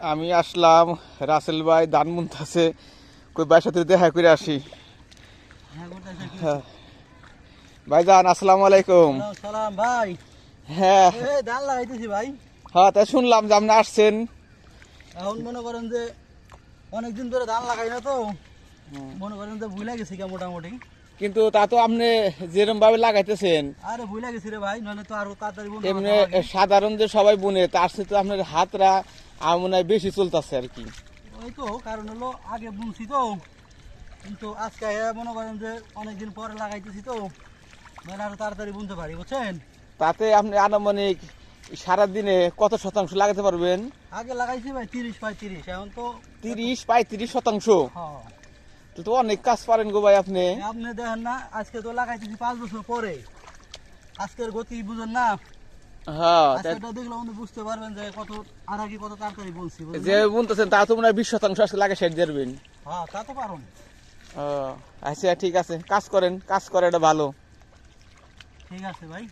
আমি আসলাম রাসেল ভাই ধান মুনতাছে কই ভাইয়ের সাথে দেখা করে আসি। হ্যাঁ ভাইজান আসসালামু আলাইকুম। সালাম ভাই। হ্যাঁ ধান লাগাইতেছি ভাই। হ্যাঁ তাই শুনলাম যে আপনি আসছেন। এখন মনে করেন যে অনেকদিন ধরে ধান লাগাই না তো, মনে করেন যে ভুলে গেছি মোটামুটি। কিন্তু তা তো আপনি যেরকম ভাবে লাগাইতেছেন আরে ভুলে গেছি রে ভাই, নইলে তো আরো তাড়াতাড়ি এমনি সাধারণ যে সবাই বুনে তার সাথে আপনার হাতরা আমার মনে হয় বেশি চলতেছে আর কি। ওই তো কারণ হলো আগে বুনছি তো, কিন্তু আজকে মনে করেন যে অনেকদিন পরে লাগাইতেছি তো, নইলে আরো তাড়াতাড়ি বুনতে পারি, বুঝছেন। তাতে আপনি আনুমানিক সারাদিনে কত শতাংশ লাগাতে পারবেন? আগে লাগাইছি ভাই 30-35, এখন তো 30-35%। হ্যাঁ। তো অনেক কাজ পারেন গো ভাই আপনি। আপনি দেখেন না, আজকে তো লাগাইতেছি 5 বছর পরে, আজকের গতি বুঝেন না। হ্যাঁ আজকেটা দেখলে আপনি বুঝতে পারবেন যে কত আর আগে কত তাড়াতাড়ি বলছি, যে বুনতেছেন তা তো মনে হয় 20% আজকে লাগে শেষ দেবেন। হ্যাঁ তা তো পারুন। আচ্ছা ঠিক আছে, কাজ করেন, কাজ করে এটা ভালো। ঠিক আছে ভাই।